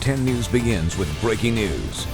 10 News begins with breaking news.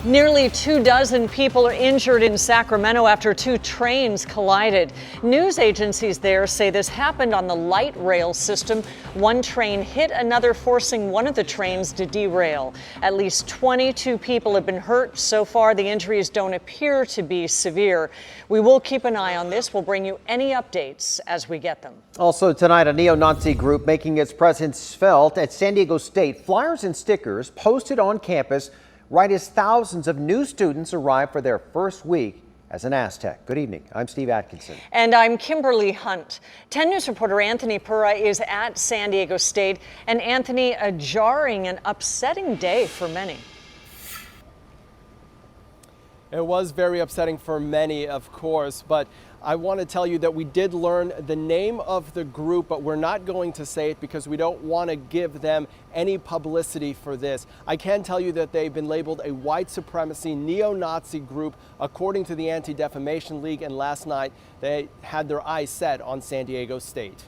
Nearly 24 people are injured in Sacramento after two trains collided. News agencies there say this happened on the light rail system. One train hit another, forcing one of the trains to derail. At least 22 people have been hurt. So far, the injuries don't appear to be severe. We will keep an eye on this. We'll bring you any updates as we get them. Also tonight, a neo-Nazi group making its presence felt at San Diego State. Flyers and stickers posted on campus right as thousands of new students arrive for their first week as an Aztec. Good evening. I'm Steve Atkinson. And I'm Kimberly Hunt. 10 News reporter Anthony Pura is at San Diego State. And Anthony, a jarring and upsetting day for many. It was very upsetting for many, of course, but I want to tell you that we did learn the name of the group, but we're not going to say it because we don't want to give them any publicity for this. I can tell you that they've been labeled a white supremacy neo-Nazi group according to the Anti-Defamation League, and last night they had their eyes set on San Diego State.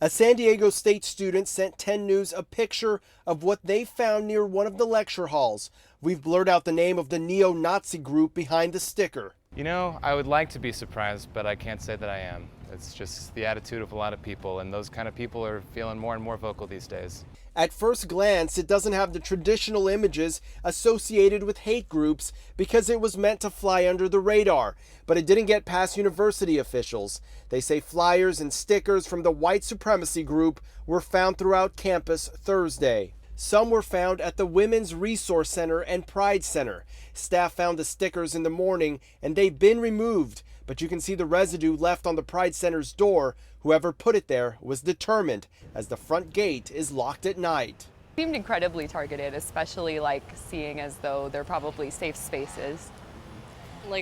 A San Diego State student sent 10 News a picture of what they found near one of the lecture halls. We've blurred out the name of the neo-Nazi group behind the sticker. You know, I would like to be surprised, but I can't say that I am. It's just the attitude of a lot of people, and those kind of people are feeling more and more vocal these days. At first glance, it doesn't have the traditional images associated with hate groups because it was meant to fly under the radar, but it didn't get past university officials. They say flyers and stickers from the white supremacy group were found throughout campus Thursday. Some were found at the Women's Resource Center and Pride Center. Staff found the stickers in the morning and they've been removed, but you can see the residue left on the Pride Center's door. Whoever put it there was determined, as the front gate is locked at night. Seemed incredibly targeted, especially seeing as though they're probably safe spaces.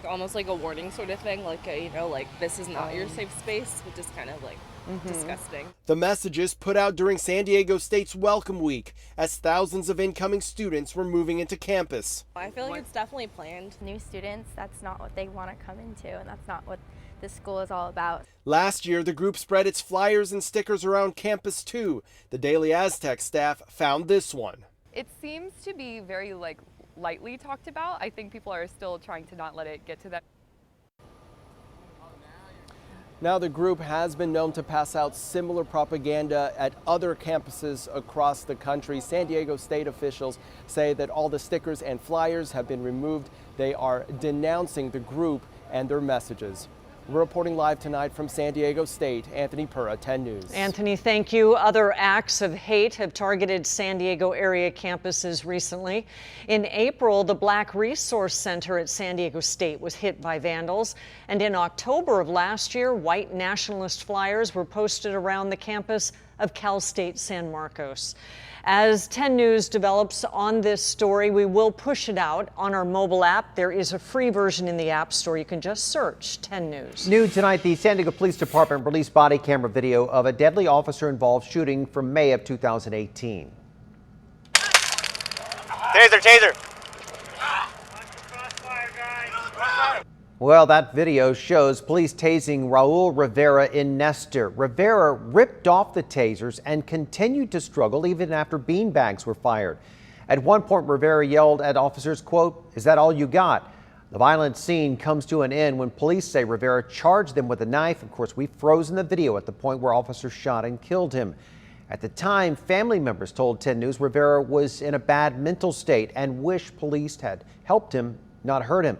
Almost like a warning sort of thing, this is not your safe space, which is kind of disgusting. The messages put out during San Diego State's Welcome Week as thousands of incoming students were moving into campus. I feel like it's definitely planned. New students, that's not what they want to come into, and that's not what this school is all about. Last year, the group spread its flyers and stickers around campus too. The Daily Aztec staff found this one. It seems to be very lightly talked about. I think people are still trying to not let it get to that. Now, the group has been known to pass out similar propaganda at other campuses across the country. San Diego State officials say that all the stickers and flyers have been removed. They are denouncing the group and their messages. We're reporting live tonight from San Diego State. Anthony Pura, 10 News. Anthony, thank you. Other acts of hate have targeted San Diego area campuses recently. In April, the Black Resource Center at San Diego State was hit by vandals. And in October of last year, white nationalist flyers were posted around the campus of Cal State San Marcos. As 10 News develops on this story, we will push it out on our mobile app. There is a free version in the App Store. You can just search 10 News. New tonight, the San Diego Police Department released body camera video of a deadly officer-involved shooting from May of 2018. Taser! Well, that video shows police tasing Raul Rivera in Nestor. Rivera ripped off the tasers and continued to struggle even after beanbags were fired. At one point, Rivera yelled at officers, quote, "Is that all you got?" The violent scene comes to an end when police say Rivera charged them with a knife. Of course, we've frozen the video at the point where officers shot and killed him. At the time, family members told 10 News Rivera was in a bad mental state and wished police had helped him, not hurt him.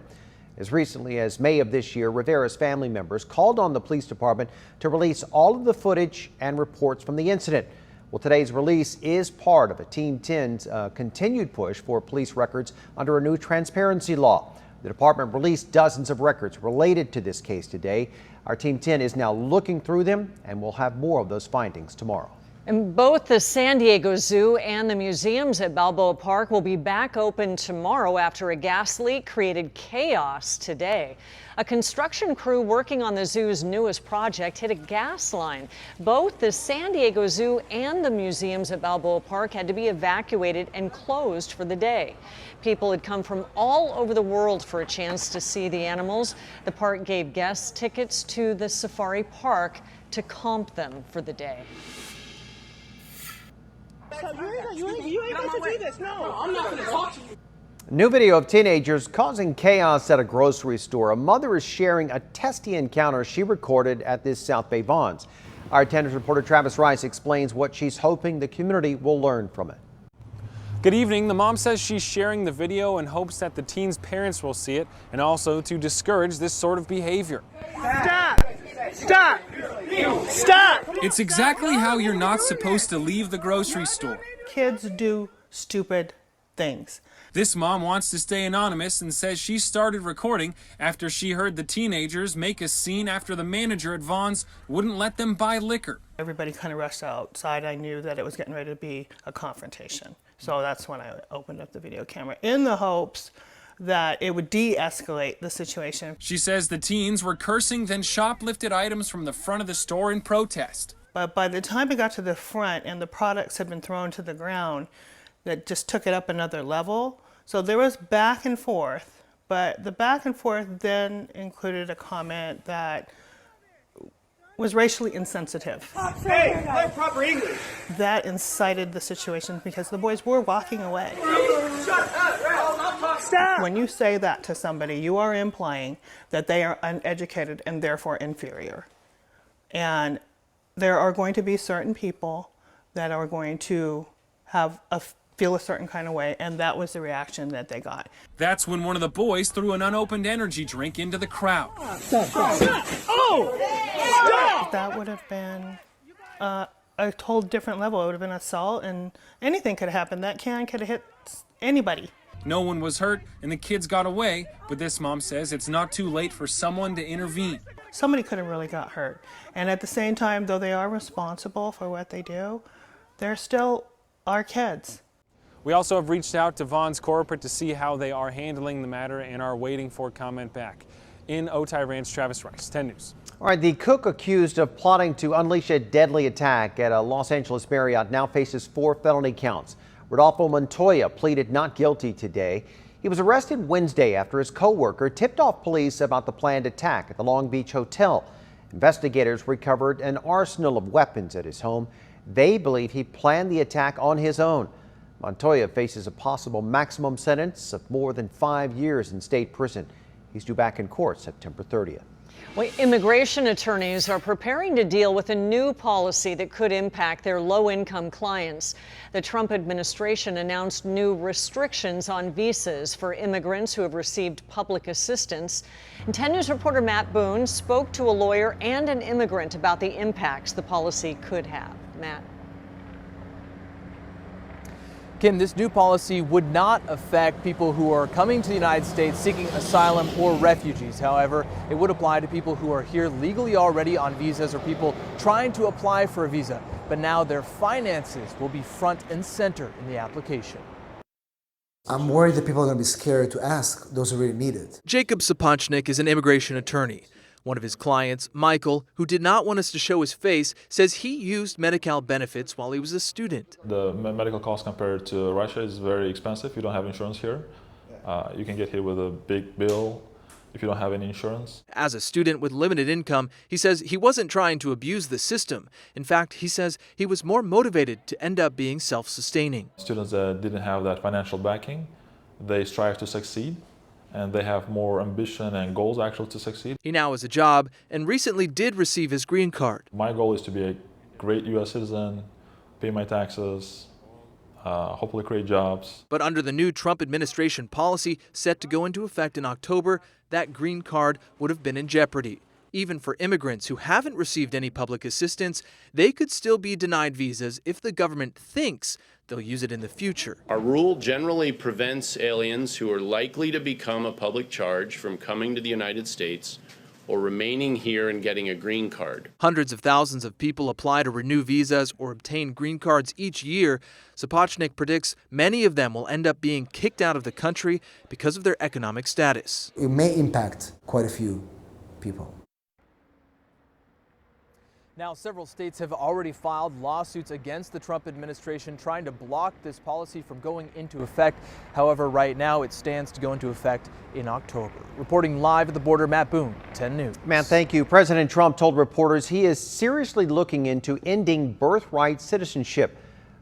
As recently as May of this year, Rivera's family members called on the police department to release all of the footage and reports from the incident. Well, today's release is part of a Team 10's continued push for police records under a new transparency law. The department released dozens of records related to this case today. Our Team 10 is now looking through them, and we'll have more of those findings tomorrow. And both the San Diego Zoo and the museums at Balboa Park will be back open tomorrow after a gas leak created chaos today. A construction crew working on the zoo's newest project hit a gas line. Both the San Diego Zoo and the museums at Balboa Park had to be evacuated and closed for the day. People had come from all over the world for a chance to see the animals. The park gave guests tickets to the safari park to comp them for the day. New video of teenagers causing chaos at a grocery store. A mother is sharing a testy encounter she recorded at this South Bay Vons. Our 10 News reporter Travis Rice explains what she's hoping the community will learn from it. Good evening. The mom says she's sharing the video in hopes that the teens' parents will see it and also to discourage this sort of behavior. Stop! Stop! Stop! It's exactly how you're not supposed to leave the grocery store. Kids do stupid things. This mom wants to stay anonymous and says she started recording after she heard the teenagers make a scene after the manager at Vons wouldn't let them buy liquor. Everybody kind of rushed outside. I knew that it was getting ready to be a confrontation. So that's when I opened up the video camera in the hopes that it would de-escalate the situation. She says the teens were cursing, then shoplifted items from the front of the store in protest. But by the time it got to the front and the products had been thrown to the ground, that just took it up another level. So there was back and forth, but the back and forth then included a comment that was racially insensitive. Hey, learn proper English. That incited the situation because the boys were walking away. Stop. When you say that to somebody, you are implying that they are uneducated and therefore inferior. And there are going to be certain people that are going to feel a certain kind of way, and that was the reaction that they got. That's when one of the boys threw an unopened energy drink into the crowd. Stop. Oh! Stop! That would have been a whole different level. It would have been assault, and anything could have happened. That can could have hit anybody. No one was hurt, and the kids got away, but this mom says it's not too late for someone to intervene. Somebody could have really got hurt. And at the same time, though they are responsible for what they do, they're still our kids. We also have reached out to Vons Corporate to see how they are handling the matter and are waiting for comment back. In Otay Ranch, Travis Rice, 10 News. All right, the cook accused of plotting to unleash a deadly attack at a Los Angeles Marriott now faces 4 felony counts. Rodolfo Montoya pleaded not guilty today. He was arrested Wednesday after his co-worker tipped off police about the planned attack at the Long Beach Hotel. Investigators recovered an arsenal of weapons at his home. They believe he planned the attack on his own. Montoya faces a possible maximum sentence of more than 5 years in state prison. He's due back in court September 30th. Well, immigration attorneys are preparing to deal with a new policy that could impact their low-income clients. The Trump administration announced new restrictions on visas for immigrants who have received public assistance. And 10 News reporter Matt Boone spoke to a lawyer and an immigrant about the impacts the policy could have. Matt. Kim, this new policy would not affect people who are coming to the United States seeking asylum or refugees. However, it would apply to people who are here legally already on visas or people trying to apply for a visa. But now their finances will be front and center in the application. I'm worried that people are going to be scared to ask those who really need it. Jacob Sapochnik is an immigration attorney. One of his clients, Michael, who did not want us to show his face, says he used Medi-Cal benefits while he was a student. The medical cost compared to Russia is very expensive. You don't have insurance here. You can get hit with a big bill if you don't have any insurance. As a student with limited income, he says he wasn't trying to abuse the system. In fact, he says he was more motivated to end up being self-sustaining. Students that didn't have that financial backing, they strive to succeed. And they have more ambition and goals actually to succeed. He now has a job and recently did receive his green card. My goal is to be a great U.S. citizen, pay my taxes, hopefully create jobs. But under the new Trump administration policy set to go into effect in October, that green card would have been in jeopardy. Even for immigrants who haven't received any public assistance, they could still be denied visas if the government thinks they'll use it in the future. Our rule generally prevents aliens who are likely to become a public charge from coming to the United States or remaining here and getting a green card. Hundreds of thousands of people apply to renew visas or obtain green cards each year. Sapochnik predicts many of them will end up being kicked out of the country because of their economic status. It may impact quite a few people. Now, several states have already filed lawsuits against the Trump administration trying to block this policy from going into effect. However, right now it stands to go into effect in October. Reporting live at the border, Matt Boone, 10 News. Matt, thank you. President Trump told reporters he is seriously looking into ending birthright citizenship.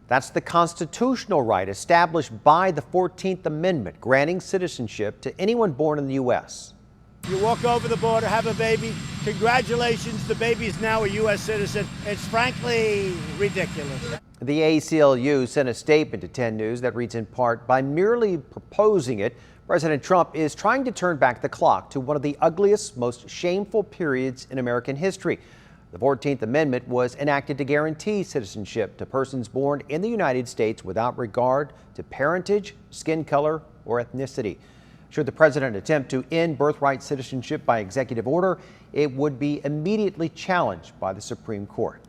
That's the constitutional right established by the 14th Amendment, granting citizenship to anyone born in the U.S. You walk over the border, have a baby. Congratulations, the baby is now a U.S. citizen. It's frankly ridiculous. The ACLU sent a statement to 10 News that reads in part, by merely proposing it, President Trump is trying to turn back the clock to one of the ugliest, most shameful periods in American history. The 14th Amendment was enacted to guarantee citizenship to persons born in the United States without regard to parentage, skin color, or ethnicity. Should the president attempt to end birthright citizenship by executive order, it would be immediately challenged by the Supreme Court.